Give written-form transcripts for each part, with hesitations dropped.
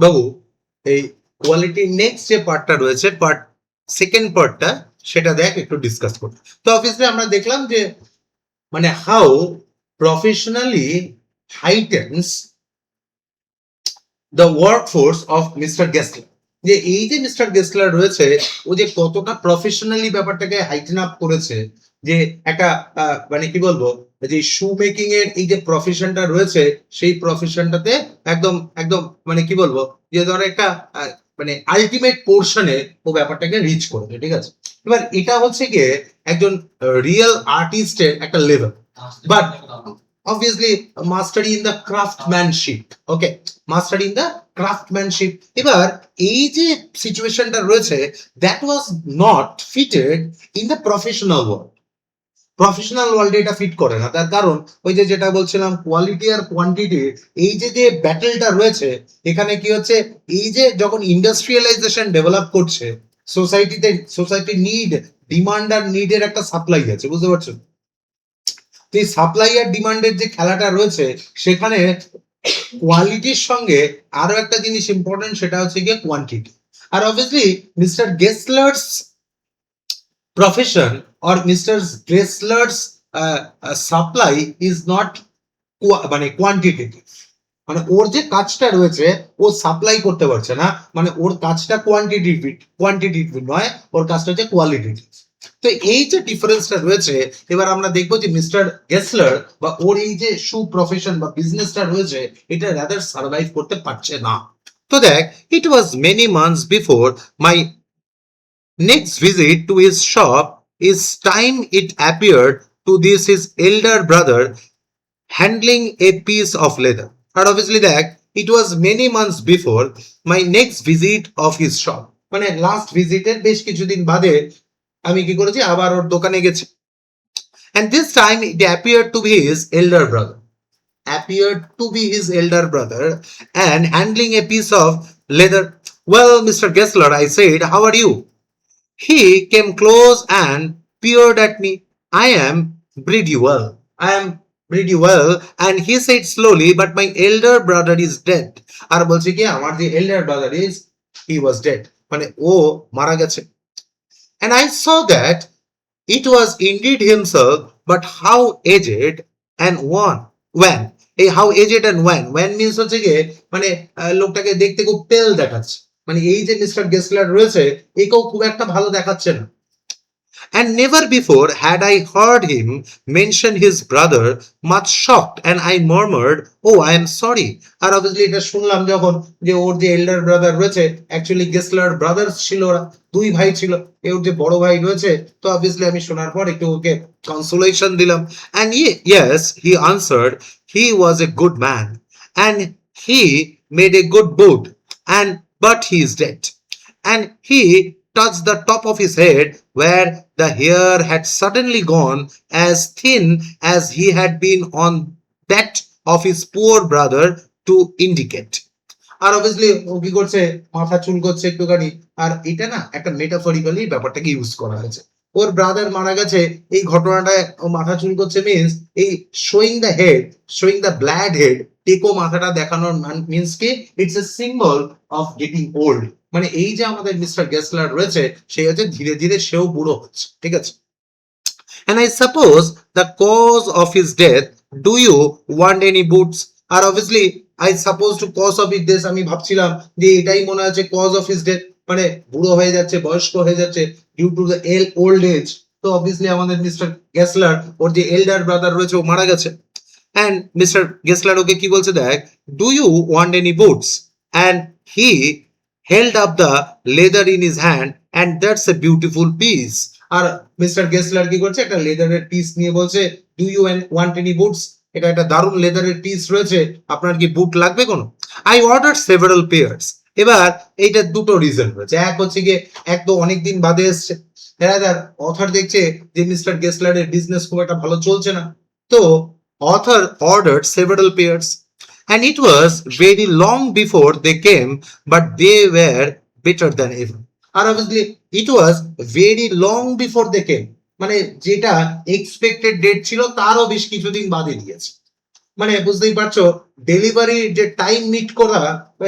বাবু এই কোয়ালিটির নেক্সট যে পার্টটা রয়েছে, সেকেন্ড পার্টটা, সেটা দেখ একটু ডিসকাস করতে। তো অবভিয়াসলি আমরা দেখলাম যে মানে how professionally heightens the workforce of mister Gessler, যে এই যে মিস্টার গেসলার রয়েছে ও যে কতটা প্রফেশনালি ব্যাপারটাকে হাইটেন আপ করেছে, যে একটা মানে কি বলবো, যে শু মেকিং এর এই যে প্রফেশনটা রয়েছে সেই প্রফেশনটাতে একদম একদম মানে কি বলবো, যে ধরো একটা মানে আলটিমেট পোর্শনে ও ব্যাপারটাকে রিচ করেছে, ঠিক আছে। এবার এটা হচ্ছে গিয়ে একজন রিয়েল আর্টিস্টের একটা level, but obviously mastery in the craftsmanship, okay, mastery in the craftsmanship। এবার এই যে সিচুয়েশনটা রয়েছে, that was not fitted in the professional world। Professional ওয়ার্ল্ডে এটা ফিট করে না, তার কারণ ওই যে যেটা বলছিলাম কোয়ালিটি আর কোয়ান্টিটি, এই যে যে ব্যাটেলটা রয়েছে এখানে কি হচ্ছে, এই যে যখন ইন্ডাস্ট্রিয়ালাইজেশন ডেভেলপ করছে সোসাইটি নিড, ডিমান্ড আর নিডের একটা সাপ্লাই আছে, বুঝতে পারছো। এই সাপ্লাই আর ডিমান্ডের যে খেলাটা রয়েছে সেখানে কোয়ালিটির সঙ্গে আরো একটা জিনিস ইম্পর্টেন্ট, সেটা হচ্ছে গিয়ে কোয়ান্টিটি। আর obviously mister Gessler's profession or mister Gessler's supply is not মানে কোয়ান্টিটেটিভ, মানে ওর যে কাজটা রয়েছে ও সাপ্লাই করতে পারছে না, মানে ওর কাজটা কোয়ান্টিটিভ নয়, ওর কাজটা হচ্ছে কোয়ালিটিটিভ। তো এই যে ডিফারেন্সটা রয়েছে, এবার আমরা দেখবো যে মিস্টার গেসলার বা ওর এই যে শু প্রফেশন বা বিজনেসটা রয়েছে এটা রাদার সার্ভাইভ করতে পারছে না। তো দেখ, it was many months before my next visit to his shop is time it appeared to this his elder brother handling a piece of leather. And obviously that it was many months before my next visit of his shop, মানে last ভিজিটের বেশ কিছুদিন বাদে আমি কি করেছি, আবার ওর দোকানে গেছি। And this time it appeared to be his elder brother, and handling a piece of leather. Well, Mr. Gessler, I said, how are you? He came close and peered at me. I am pretty well. And he said slowly, but my elder brother is dead. আর বলছে কি আমার যে elder brother is, he was dead, মানে ও মারা গেছে। And I saw that it was indeed himself, but how aged and when এই how aged and when means হচ্ছে গিয়ে মানে লোকটাকে দেখতে খুব পেল দেখাচ্ছে, মানে এই যে মিস্টার গেসলার রয়েছে একেও খুব একটা ভালো দেখাচ্ছে না। And never before had I heard him mention his brother, much shocked, and I murmured, oh, I am sorry. R obviously এটা শুনলাম যখন, যে ওর যে এল্ডার ব্রাদার রয়েছে, অ্যাকচুয়ালি গেসলার ব্রাদার্স ছিল, ওরা দুই ভাই ছিল, ওর যে বড় ভাই রয়েছে, তো obviously আমি শোনার পর একটু ওকে কনসোলেশন দিলাম। And yes, he answered, he was a good man and he made a good boot, but he is dead. And he touched the top of his head where the hair had suddenly gone as thin as he had been on that of his poor brother to indicate. আর obviously ও কি করছে, মাথা চুল করছে একটুখানি, আর এটা না একটা মেটাফরিক্যালি ব্যাপারটাকে ইউজ করা হয়েছে। ওর ব্রাদার মারা গেছে এই ঘটনাটায় ও মাথা চুল করছে মিন্স এই showing the head, showing the bald head, টেকো মাথাটা দেখানোর মিন্স কি it's a symbol of getting old, মানে এই যে আমাদের মিস্টার গেসলার রয়েছে সে হচ্ছে ধীরে ধীরে সেও বুড়ো হচ্ছে, ঠিক আছে। And I suppose the cause of his death, do you want any boots? R obviously I suppose to cause of his death, আমি ভাবছিলাম যে এটাই মনে হচ্ছে cause of his death, মানে বুড়ো হয়ে যাচ্ছে, বয়স্ক হয়ে যাচ্ছে due to the old age. তো obviously আমাদের মিস্টার গেসলার ওর যে এল্ডার ব্রাদার রয়েছে ও মারা গেছে। And Mr. Gessler ওকে কি বলছে দেখ, do you want any boots? And he held up the leather in his hand, and that's a beautiful piece. আর মিস্টার গেসলার কি করছে, একটা লেদারের পিস নিয়ে বলছে, do you want any boots? এটা একটা দারুণ লেদারের পিস রয়েছে, আপনার কি বুট লাগবে কোনো? I order several pairs. এবার এইটা দুটো রিজন রয়েছে, এক হচ্ছে গিয়ে এক তো অনেকদিন বাদে এসছে, অথর দেখছে যে মিস্টার গেসলারের বিজনেস খুব একটা ভালো চলছে না, তো author ordered several pairs, and it was very long before they came, but they were better than ever. And obviously it was very long before they came, মানে যেটা এক্সপেক্টেড ডেট ছিল তারও বেশ কিছুদিন বাদে দিয়েছে। মানে বুঝতেই পারছো ডেলিভারি যে টাইম মিট করা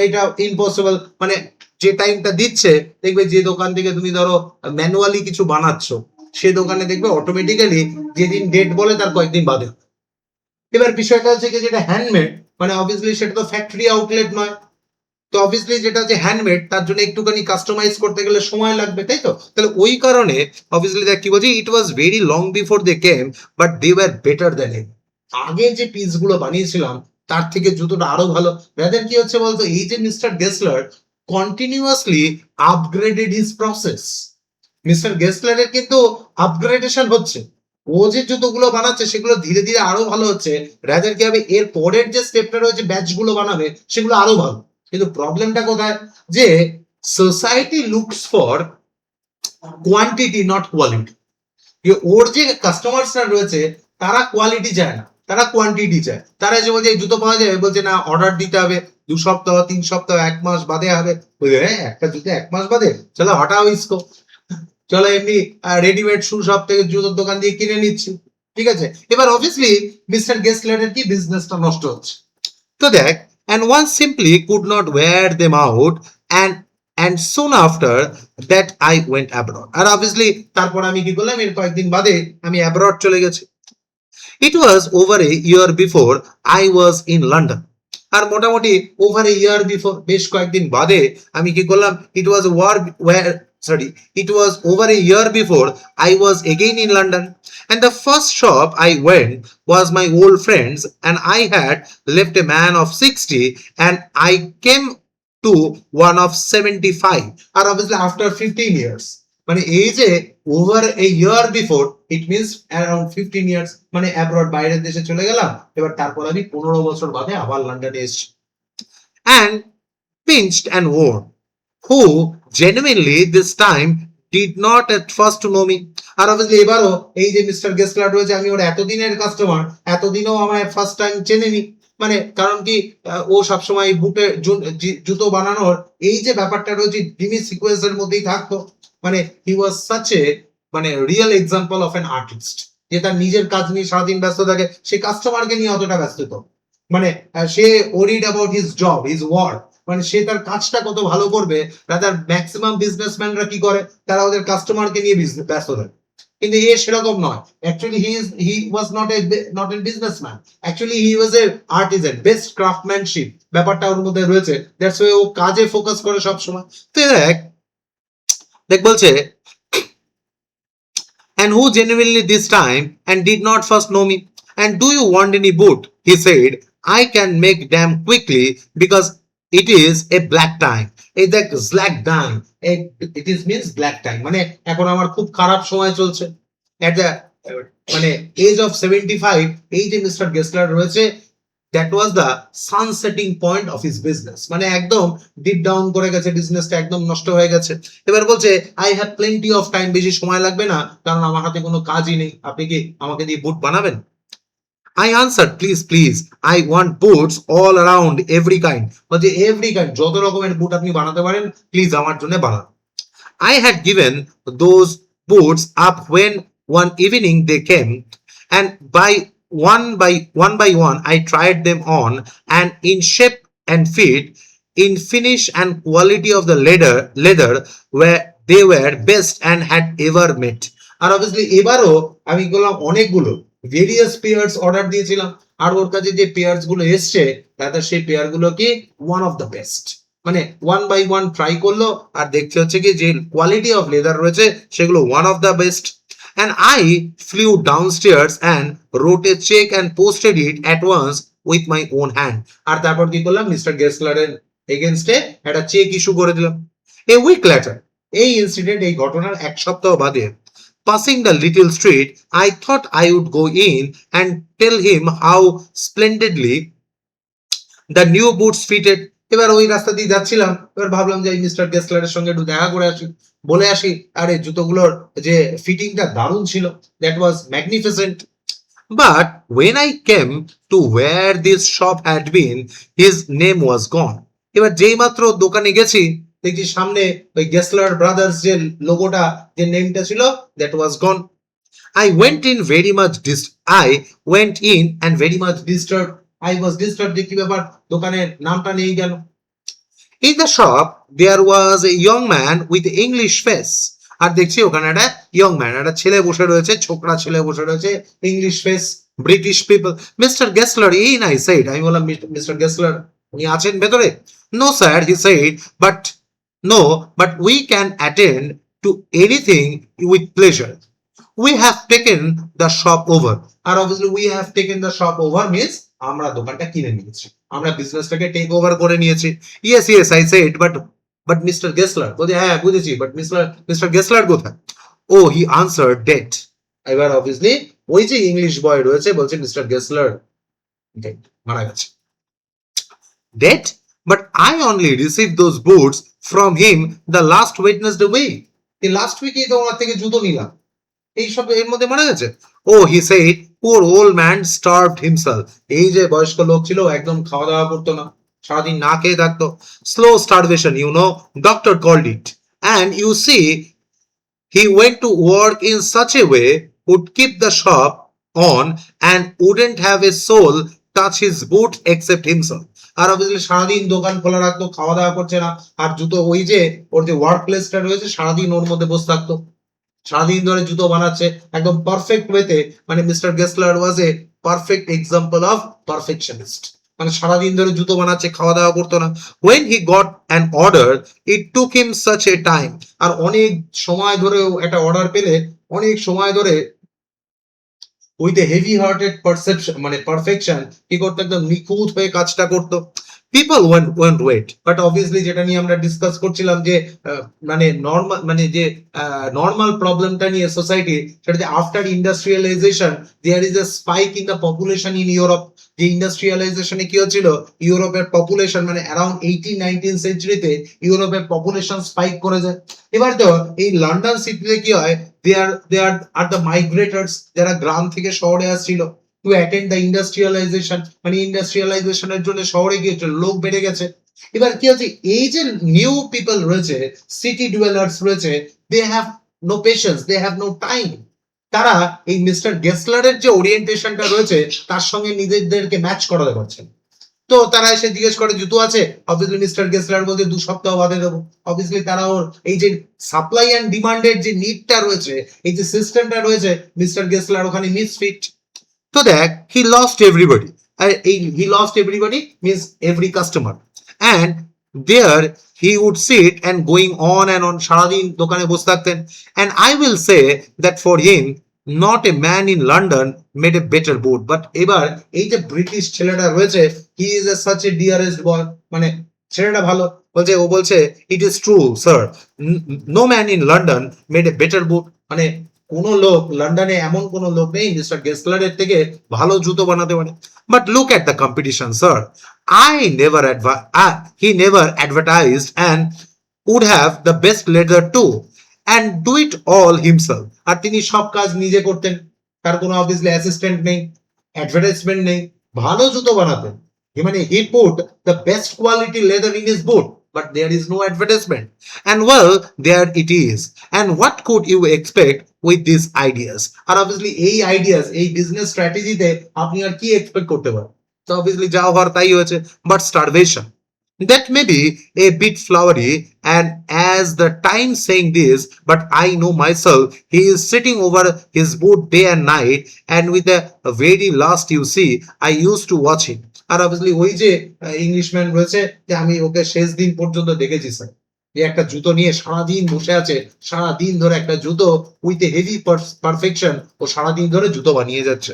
এটা ইম্পসিবল। মানে যে টাইমটা দিচ্ছে দেখবে যে দোকান থেকে তুমি ধরো ম্যানুয়ালি কিছু বানাচ্ছ সে দোকানে দেখবে অটোমেটিক্যালি যেদিন ডেট বলে তার কয়েকদিন বাদে। এবার বিষয়টা হচ্ছে কি যেটা হ্যান্ডমেড মানে অবভিয়াসলি সেটা তো ফ্যাক্টরি আউটলেট নয়, তো অবভিয়াসলি যেটা হচ্ছে হ্যান্ডমেড তার জন্য একটুখানি কাস্টমাইজ করতে গেলে সময় লাগবে, তাই তো? তাহলে ওই কারণে অবভিয়াসলি দেখ কি বলছি, it was very long before they came but they were better than him. আগে যে পিসগুলো বানিয়েছিলাম তার থেকে জুতোটা আরো ভালো। রাদার কি হচ্ছে বলতো, এই যে mister Gessler continuously upgraded his process. Mister গেসলারের কিন্তু আপগ্রেডেশন হচ্ছে, ও যে জুতোগুলো বানাচ্ছে সেগুলো ধীরে ধীরে আরো ভালো হচ্ছে। রাদার কি হবে, এর পরের যে স্টেপটা রয়েছে ব্যাচগুলো বানাবে সেগুলো আরো ভালো। কিন্তু প্রবলেমটা কোথায়, যে society looks for quantity not quality. ওর যে কাস্টমার্সরা রয়েছে তারা কোয়ালিটি চায় না, তারা কোয়ান্টিটি চায়। তারা যে বলছে এই জুতো পাওয়া যাবে, বলছে না অর্ডার দিতে হবে 2 সপ্তাহ 3 সপ্তাহ 1 মাস বাদে হবে। বলছে হ্যাঁ একটা জুতো 1 মাস বাদে, চলো হটাও ইসকো, চলো এমনি রেডিমেড শু শপ থেকে জুতোর দোকান দিয়ে কিনে নিচ্ছি। ঠিক আছে, এবার অবভিয়াসলি মিস্টার গেসলারের কি বিজনেসটা নষ্ট হচ্ছে। তো দেখ, and one simply could not wear them out, and soon after that I went abroad. R obviously তারপর আমি কি করলাম, এর কয়েকদিন বাদে আমি অ্যাব্রড চলে গেছি। It was over a year before I was in London. আর মোটামুটি ওভার এ ইয়ার বিফোর, বেশ কয়েকদিন বাদে আমি কি করলাম, it was were wear sorry, it was over a year before I was again in London, and the first shop I went was my old friends, and I had left a man of 60 and I came to one of 75, আর obviously after 15 years। মানে এই যে over a year before it means around 15 years, মানে abroad বাইরের দেশে চলে গেলাম, এবার তারপর আমি 15 বছর বাদে আবার লন্ডনে এসেছি। And pinched and worn, who genuinely this time did not at first to know me। আর অবভিয়াসলি এবারও এই যে মিস্টার গেসলার রয়েছে, আমি ওর এতদিনের কাস্টমার, এতদিনও আমায় ফার্স্ট টাইম চেনেনি। মানে কারণ কি, ও সবসময় বুটে জুতো বানানোর এই যে ব্যাপারটা রয়েছে ডিমি সিকোয়েন্সের মধ্যেই থাকতো। মানে হি ওয়াজ সাচ এ মানে real example of an artist, যে তার নিজের কাজ নিয়ে সারাদিন ব্যস্ত থাকে, সে কাস্টমারকে নিয়ে অতটা ব্যস্ত তো। মানে সে worried about his job, his work, মানে সে তার কাজটা কত ভালো করবে। রাদার ম্যাক্সিমাম বিজনেসম্যানরা কি করে, তারা ওদের কাস্টমারকে নিয়ে ব্যস্ত থাকে। কিন্তু এ সেরকম নয়। Actually he was not a businessman, actually he was A Artisan, best ক্রাফটম্যানশিপ ব্যাপারটা ওর মধ্যে রয়েছে। দ্যাটস ওয়াই ও কাজে ফোকাস করে সব সময়। তো দেখ দেখ বলছে, and who genuinely this time and did not first know me, and do you want any boot, he said, I can make them quickly because it is a black time। এই দেখ black time, it is means black time, মানে এখন আমার খুব খারাপ সময় চলছে। at the মানে এজ অফ 75 এই যে মিস্টার গেসলার রয়েছে, that was the sunsetting point of his business. মানে একদম ডিপ ডাউন করে গেছে, বিজনেসটা একদম নষ্ট হয়ে গেছে। এবার বলছে I have plenty of time, বেশি সময় লাগবে না, কারণ আমার হাতে কোনো কাজই নেই, আপনি কি আমাকে দিয়ে বুট বানাবেন? I answered, please, please, I want boots all around every kind। বলছে এভরি কাইন্ড, যত রকমের বুট আপনি বানাতে পারেন প্লিজ আমার জন্য বানান। I had given those boots up when one evening they came, and by one I tried them on, and in shape and fit, in finish and quality of the leather where they were best and had ever met। আর obviously এবারও আমি বললাম অনেকগুলো various pairs order দিয়েছিলাম, আর ওর কাছে যে pairs গুলো এসছে তাদের সেই পেয়ার গুলো কি ওয়ান অফ দ্য বেস্ট। মানে ওয়ান বাই ওয়ান ট্রাই করলো, আর দেখতে হচ্ছে কি যে কোয়ালিটি অফ লেদার রয়েছে সেগুলো one of the best. And I flew downstairs and wrote a check and posted it at once with my own hand। আর তারপর কি করলাম, মিস্টার গেসলারের এগেনস্টে একটা চেক ইস্যু করে দিলাম। A week later, এই ইনসিডেন্ট, এই ঘটনার 1 সপ্তাহ বাদে, passing the little street, I thought I would go in and tell him how splendidly the new boots fitted। এবার ওই রাস্তা দিয়ে যাচ্ছিলাম, এবার ভাবলাম যে মিস্টার গেসলারের সঙ্গে একটু দেখা করে আসি, বলে আসি আরে জুতোগুলোর যে ফিটিংটা দারুণ ছিল, that was magnificent. But when I came to where this shop had been, his name was gone। এবার যেই মাত্র দোকানে গেছি দেখছি সামনে ওই গেসলার ব্রাদার্স যে লোগোটা, যে নেমটা ছিল, that was gone. I went in and very much disturbed I was disturbed, কি ব্যাপার, দোকানের নামটা নেই কেন? In the shop there was a young man with English face. আর দেখছি ওখানে একটা ইয়ং ম্যান, একটা ছেলে বসে রয়েছে, ছোকরা ছেলে বসে রয়েছে, English face, British people. Mister Gessler in, I said, আমি বললাম মিস্টার গেসলার উনি আছেন ভেতরে? No sir, he said, but no, but we can attend to anything with pleasure. We have taken the shop over. আর obviously we have taken the shop over means আমরা দোকানটা কিনে নিয়েছি, আমরা বিজনেসটাকে টেক ওভার করে নিয়েছি। Yes yes I said, but mister Gessler, বলছে হ্যাঁ বুঝেছি, বাট মিস্টার গেসলার কোথায়? Oh he answer dead. এবার অবভিয়াসলি ওই যে ইংলিশ বয় রয়েছে বলছে মিস্টার গেসলার ডেড, মারা গেছে। Dead? But I only receive those boots from him the last Wednesday week. এই লাস্ট উইকেই তো ওনার থেকে জুতো নিলাম, এইসব এর মধ্যে মারা গেছে। Oh he said, poor old man starved himself. এই যে বয়স্ক লোক ছিল একদম খাওয়া দাওয়া করতো না, সারাদিন না খেয়ে থাকতো। Slow starvation, you know, doctor called it. And you see he went to work in such a way would keep the shop on and wouldn't have a soul touch his boot except himself. আর obviously সারাদিন দোকান খোলা রাখতো, খাওয়া দাওয়া করছে না, আর জুতো ওই যে ওর যে ওয়ার্ক প্লেসটা রয়েছে সারাদিন ওর মধ্যে বসে থাকতো, সারাদিন ধরে জুতো বানাচ্ছে একদম পারফেক্ট ওয়েতে। মানে mister Gessler was a perfect example of perfectionist, মানে সারাদিন ধরে জুতো বানাচ্ছে, খাওয়া দাওয়া করতো না। When he got an order it took him such a time. আর অনেক সময় ধরে একটা অর্ডার পেলে অনেক সময় ধরে with a heavy hearted perception, মানে পারফেকশন, কি করতো, একদম নিখুঁত হয়ে কাজটা করতো। People want wait, but obviously যেটা নিয়ে আমরা ডিসকাস করছিলাম যে মানে নর্মাল, মানে যে নর্মাল প্রবলেমটা নিয়ে সোসাইটি, সেটা যে after industrialisation there is a spike in the population in Europe. যে ইন্ডাস্ট্রিয়ালাইজেশনে কি হচ্ছিল, ইউরোপের পপুলেশন মানে অ্যারাউন্ড 18-19 সেঞ্চুরিতে ইউরোপের পপুলেশন স্পাইক করে যায়। এবার তো এই লন্ডন সিটিতে কি হয়, আর দ্য মাইগ্রেটার্স, যারা গ্রাম থেকে শহরে আসছিল টু অ্যাটেন্ড দ্য ইন্ডাস্ট্রিয়ালাইজেশন, মানে ইন্ডাস্ট্রিয়ালাইজেশনের জন্য শহরে গিয়েছিল, লোক বেড়ে গেছে। এবার কি হচ্ছে, এই যে নিউ পিপল রয়েছে, সিটি ডুয়েলার্স রয়েছে, they have no patience, they have no time. তারা এই মিস্টার গেসলারের যে ওরিয়েন্টেশনটা রয়েছে তার সঙ্গে নিজেদেরকে ম্যাচ করাতে পারছেন। তো তারা এসে জিজ্ঞেস করে জুতো আছে, অবভিয়াসলি মিস্টার গেসলার বলতে 2 সপ্তাহ বাদে দেবো। অবভিয়াসলি তারা ওর এই যে সাপ্লাই অ্যান্ড ডিমান্ডের যে নিডটা রয়েছে, এই যে সিস্টেমটা রয়েছে, মিস্টার গেসলার ওখানে মিসফিট। তো দেখ, হি লস্ট এভরিবডি। আর এই he lost everybody means every customer. And there he would sit and going on and on, সারাদিন দোকানে বসে থাকতেন। And I will say that for him not a man in London made a better boot. But এবার এই যে British ছেলেটা রয়েছে, he is a such a dearest boy, মানে ছেলেটা ভালো। বলছে, ও বলছে it is true sir, no man in London made a better বুট। মানে কোন লোক লন্ডনে, এমন কোন লোক নেই মিস্টার গেসলারের থেকে ভালো জুতো বানাতে পারে। But look at the competition sir, he never advertised and would have the best leather too and do it all himself. আর তিনি সব কাজ নিজে করতেন, তার কোনো অবভিয়াসলি অ্যাসিস্ট্যান্ট নেই, অ্যাডভার্টাইজমেন্ট নেই, ভালো জুতো বানাতেন। মানে he put the best quality leather in his boot, but there is no advertisement. And well, there it is. And what could you expect with these ideas? আর obviously এই ideas, এই business strategy তে আপনি আর কি expect করতে পারেন? তো obviously যা হওয়ার তাই হয়েছে, but starvation. That may be a bit flowery, and as the time saying this, but I know myself, he is sitting over his boot day and night, and with the very last you see, I used to watch him. আর obviously ওই যে Englishman রয়েছে, যে আমি ওকে শেষ দিন পর্যন্ত দেখেছি স্যার, এই একটা জুতো নিয়ে সারাদিন বসে আছে, সারাদিন ধরে একটা জুতো উইথ এ হেভি পারফেকশন, ও সারাদিন ধরে জুতো বানিয়ে যাচ্ছে।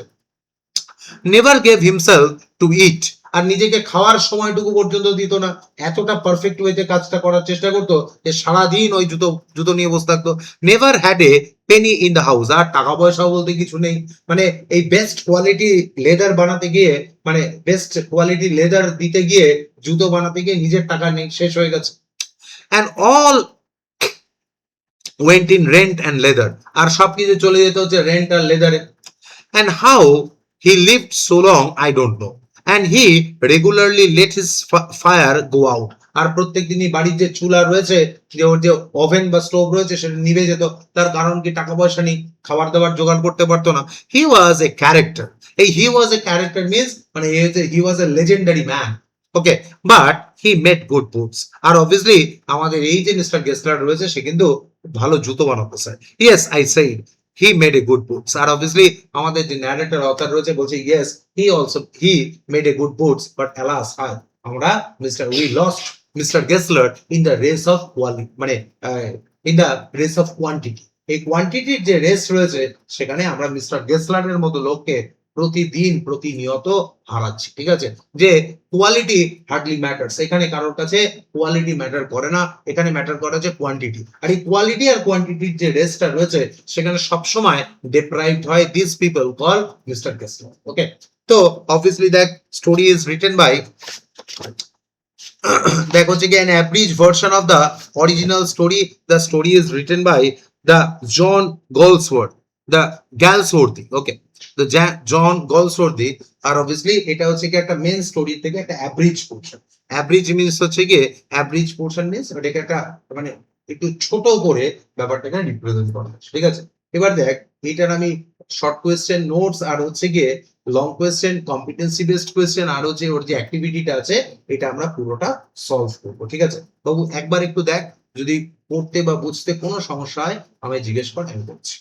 নেভার গেভ হিমসেলফ টু ইট, আর নিজেকে খাওয়ার সময়টুকু পর্যন্ত দিত না, এতটা পারফেক্ট ওয়েতে কাজটা করার চেষ্টা করতো যে সারাদিন ওই জুতো নিয়ে বসে থাকতো। Never had a penny in the house, আর টাকা পয়সাও বলতে কিছু নেই। মানে এই বেস্ট কোয়ালিটি লেদার বানাতে গিয়ে, মানে বেস্ট কোয়ালিটি লেদার দিতে গিয়ে, জুতো বানাতে গিয়ে নিজের টাকা নেই, শেষ হয়ে গেছে। And all went in rent and leather, আর সবকিছু চলে যেতে হচ্ছে রেন্ট আর লেদারে। And how he lived so long I don't know, and he regularly let his fire go out, আর প্রত্যেক দিনই বাড়ির যে চুলা রয়েছে, যে ওর যে ওভেন বা স্টোভ রয়েছে, সেটা নিভে যেত। তার কারণ কি, টাকা পয়সা নেই, খাবার দাবার জোগাড় করতে পারতো না। হি ওয়াজ এ ক্যারেক্টার, এই হি ওয়াজ এ ক্যারেক্টার মিনস মানে he was a legendary man, okay, but he made good boots. আর অবভিয়াসলি আমাদের এই যে মিস্টার গেসলার রয়েছে সে কিন্তু ভালো জুতো বানাতে চায়। Yes, I said he made a good boots. আর অবভিয়াসলি আমাদের যে ন্যারেটর অথর রয়েছে বলছে yes he made a good boots, but alas হায় আমরা we lost mister Gessler in the race of quality, মানে in the race of quantity. এই কোয়ান্টিটির যে রেস রয়েছে সেখানে আমরা মিস্টার গেসলারের মতো লোককে প্রতিদিন প্রতিনিয়ত হারাচ্ছি, ঠিক আছে। যে কোয়ালিটি হার্ডলি ম্যাটার্স, এখানে কারোর কাছে কোয়ালিটি ম্যাটার করে না, এখানে ম্যাটার করে যে কোয়ান্টিটি। আর এই কোয়ালিটি আর কোয়ান্টিটির যে রেসটা রয়েছে সেখানে সবসময় ডিপ্রাইভড হয় দিস পিপল কল মিস্টার গেসলার, ওকে। তো অবভিয়াসলি দেখ স্টোরি ইজ রিটেন বাই দেখ হচ্ছে কি an average version of the original story, the story is written by the John Galsworthy, the Galsworthy, okay, the John Galsworthy। আর obviously এটা হচ্ছে কি একটা মেন স্টোরি থেকে একটা অ্যাভারেজ পোর্শন, অ্যাভারেজ মিনস হচ্ছে কি অ্যাভারেজ পোর্শন মিনস ওটাকে একটা মানে একটু ছোট করে ব্যাপারটাকে রিপ্রেজেন্ট করা হচ্ছে, ঠিক আছে। এবার দেখ এটার আমি শর্ট কোয়েশ্চেন নোটস আর হচ্ছে গিয়ে long question, competency based question আর হচ্ছে ওর যে অ্যাক্টিভিটিটা আছে এটা আমরা পুরোটা সলভ করবো, ঠিক আছে। বাবু একবার একটু দেখ, যদি পড়তে বা বুঝতে কোনো সমস্যা হয় আমায় জিজ্ঞেস কর, আমি বলছি।